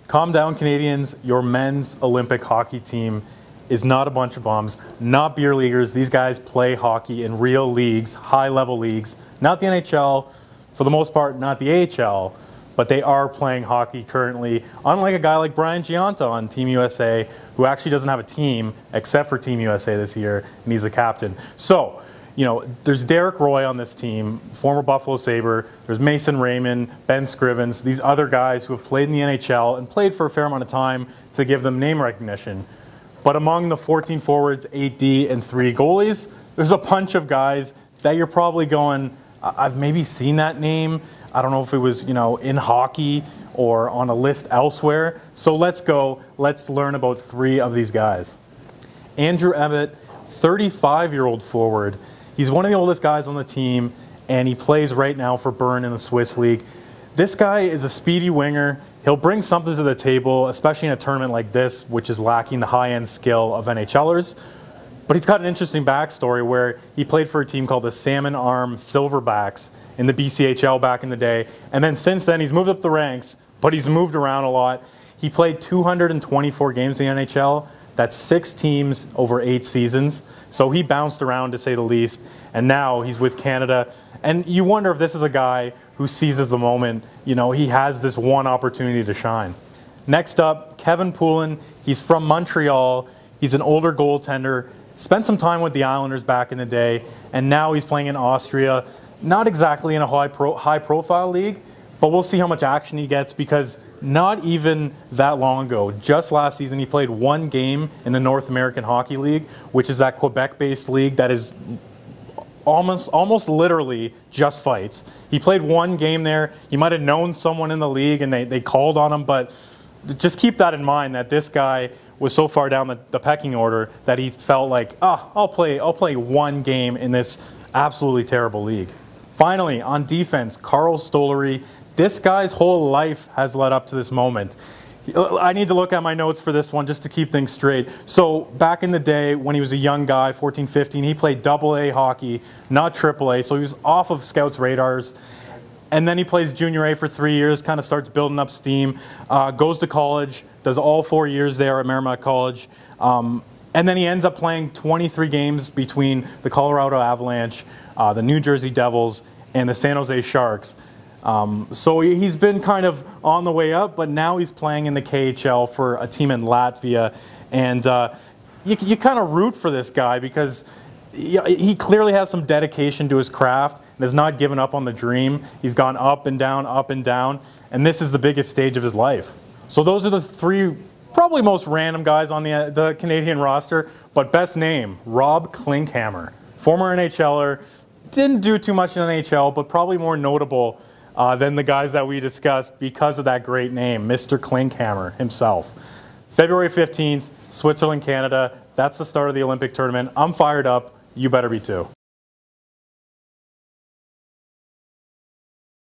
Calm down, Canadians. Your men's Olympic hockey team is not a bunch of bums, not beer leaguers. These guys play hockey in real leagues, high-level leagues, not the NHL, for the most part, not the AHL, but they are playing hockey currently, unlike a guy like Brian Giunta on Team USA, who actually doesn't have a team except for Team USA this year, and he's the captain. So, you know, there's Derek Roy on this team, former Buffalo Sabre. There's Mason Raymond, Ben Scrivens, these other guys who have played in the NHL and played for a fair amount of time to give them name recognition. But among the 14 forwards, 8D, and 3 goalies, there's a bunch of guys that you're probably going, I've maybe seen that name. I don't know if it was, you know, in hockey or on a list elsewhere. So let's go. Let's learn about 3 of these guys. Andrew Ebbett, 35-year-old forward. He's one of the oldest guys on the team, and he plays right now for Bern in the Swiss League. This guy is a speedy winger. He'll bring something to the table, especially in a tournament like this, which is lacking the high-end skill of NHLers. But he's got an interesting backstory where he played for a team called the Salmon Arm Silverbacks in the BCHL back in the day. And then since then, he's moved up the ranks, but he's moved around a lot. He played 224 games in the NHL. That's 6 teams over 8 seasons. So he bounced around, to say the least. And now he's with Canada. And you wonder if this is a guy who seizes the moment. You know, he has this one opportunity to shine. Next up, Kevin Poulin. He's from Montreal. He's an older goaltender. Spent some time with the Islanders back in the day. And now he's playing in Austria. Not exactly in a high-profile league, but we'll see how much action he gets, because not even that long ago, just last season, he played 1 game in the North American Hockey League, which is that Quebec-based league that is almost literally just fights. He played 1 game there. He might have known someone in the league and they called on him, but just keep that in mind, that this guy was so far down the pecking order that he felt like, I'll play 1 game in this absolutely terrible league. Finally, on defense, Carl Stollery. This guy's whole life has led up to this moment. I need to look at my notes for this one just to keep things straight. So back in the day when he was a young guy, 14, 15, he played AA hockey, not AAA, so he was off of scouts' radars. And then he plays junior A for 3 years, kind of starts building up steam, goes to college, does all 4 years there at Merrimack College. And then he ends up playing 23 games between the Colorado Avalanche, the New Jersey Devils, and the San Jose Sharks. So he's been kind of on the way up, but now he's playing in the KHL for a team in Latvia. And you kind of root for this guy, because he clearly has some dedication to his craft and has not given up on the dream. He's gone up and down, and this is the biggest stage of his life. So those are the 3 probably most random guys on the Canadian roster, but best name, Rob Klinkhammer. Former NHLer, didn't do too much in the NHL, but probably more notable than the guys that we discussed because of that great name, Mr. Klinkhammer himself. February 15th, Switzerland, Canada. That's the start of the Olympic tournament. I'm fired up. You better be too.